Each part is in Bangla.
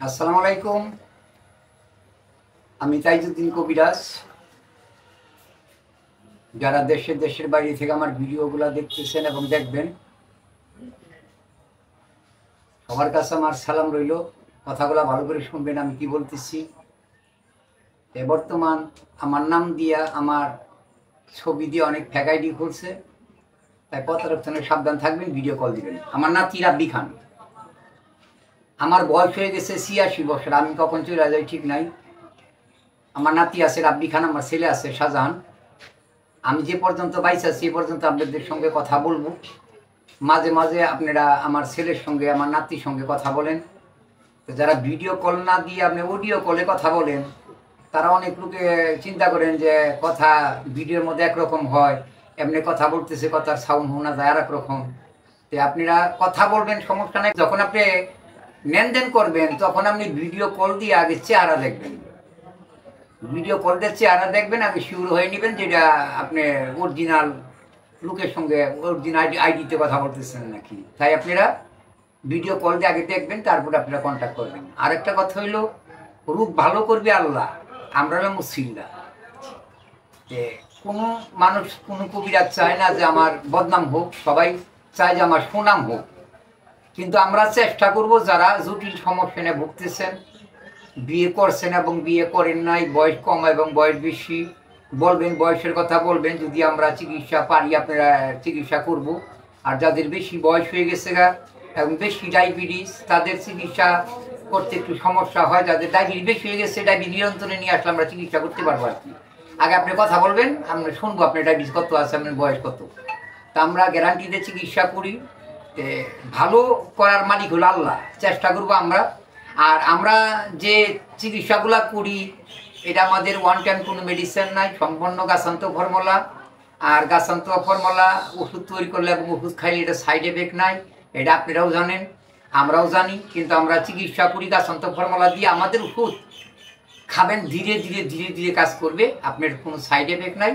আসসালামু আলাইকুম। আমি তাইজুদ্দিন কবিরাজ। যারা দেশের বাইরে থেকে আমার ভিডিওগুলো দেখতেছেন এবং দেখবেন, সবার কাছে আমার সালাম রইল। কথাগুলো ভালো করে শুনবেন আমি কি বলতেছি। বর্তমান আমার নাম দিয়া, আমার ছবি দিয়ে অনেক ফ্যাক আইডি খুলছে, তাই প্রতারকজনের সাবধান থাকবেন, ভিডিও কল দিবেন। আমার নাতি রাব্বি খান। আমার বয়স হয়ে গেছে 86 বছর। আমি কখন চলে যাই ঠিক নাই। আমার নাতি আছে রাব্বি খান, আমার ছেলে আছে শাহজাহান। আমি যে পর্যন্ত বাইস আছি এ পর্যন্ত আপনাদের সঙ্গে কথা বলবো। মাঝে মাঝে আপনারা আমার ছেলের সঙ্গে, আমার নাতির সঙ্গে কথা বলেন। তো যারা ভিডিও কল না দিয়ে আপনি অডিও কলে কথা বলেন, তারা অনেক লোকে চিন্তা করেন যে কথা ভিডিওর মধ্যে একরকম হয়, এমনি কথা বলতেছে, কথার সাউন্ড শোনা যায় আর একরকম। তো আপনারা কথা বলবেন, সমস্যা নেই। যখন আপনি লেনদেন করবেন তখন আপনি ভিডিও কল দিয়ে আগে চেহারা দেখবেন। ভিডিও কল দিয়ে চেহারা দেখবেন, আগে শিওর হয়ে নেবেন যেটা আপনি অরিজিনাল লোকের সঙ্গে অরিজিনাল আইডিতে কথা বলতেছেন নাকি। তাই আপনারা ভিডিও কল দিয়ে আগে দেখবেন, তারপরে আপনারা কন্ট্যাক্ট করবেন। আরেকটা কথা হইলো, রূপ ভালো করবে আল্লাহ, আমরা হলাম মুসলিমরা। যে কোনো মানুষ, কোনো কবিরাজ চায় না যে আমার বদনাম হোক, সবাই চায় যে আমার সুনাম হোক। কিন্তু আমরা চেষ্টা করব, যারা জটিল সমস্যা নিয়ে ভুগতেছেন, বিয়ে করছেন এবং বিয়ে করেন নাই, বয়স কম এবং বয়স বেশি, বলবেন, বয়সের কথা বলবেন। যদি আমরা চিকিৎসা পারি আপনারা চিকিৎসা করব। আর যাদের বেশি বয়স হয়ে গেছে গা এবং বেশি ডায়াবেটিস, তাদের চিকিৎসা করতে একটু সমস্যা হয়। যাদের ডায়াবেটিস বেশি হয়ে গেছে, ডায়াবেটিস নিয়ন্ত্রণে নিয়ে আসলে আমরা চিকিৎসা করতে পারবো আর কি। আগে আপনি কথা বলবেন, আমরা শুনবো আপনার ডায়াবেটিস কত আছে, আপনার বয়স কত। তা আমরা গ্যারান্টিতে চিকিৎসা করি। ভালো করার মালিক হলো আল্লাহ। চেষ্টা করবো আমরা। আর আমরা যে চিকিৎসাগুলা করি, এটা আমাদের ওয়ান টাইম কোনো মেডিসিন নাই, সম্পূর্ণ গাছান্ত ফর্মুলা। আর গাছান্ত ফর্মুলা ওষুধ তৈরি করলে এবং ওষুধ খাইলে এটা সাইড এফেক্ট নাই, এটা আপনারাও জানেন, আমরাও জানি। কিন্তু আমরা চিকিৎসা করি গাছান্ত ফর্মুলা দিয়ে। আমাদের ওষুধ খাবেন, ধীরে ধীরে ধীরে ধীরে কাজ করবে, আপনার কোনো সাইড এফেক্ট নাই।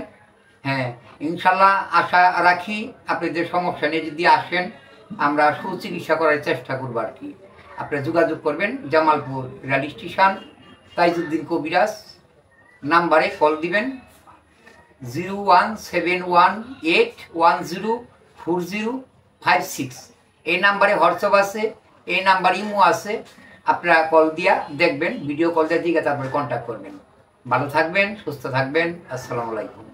হ্যাঁ, ইনশাল্লাহ আশা রাখি আপনাদের সমস্যা নিয়ে যদি আসেন, আমরা সুচিকিৎসা করার চেষ্টা করবো আর কি। আপনারা যোগাযোগ করবেন জামালপুর রেল স্টেশন, তাইজুদ্দিন কবিরাজ নাম্বারে কল দিবেন 01718104056। এই নাম্বারে হোয়াটসঅ্যাপ আছে, এই নাম্বার ইমো আছে। আপনারা কল দিয়া দেখবেন, ভিডিও কল দিয়ে দিকে তারপরে কন্ট্যাক্ট করবেন। ভালো থাকবেন, সুস্থ থাকবেন। আসসালামু আলাইকুম।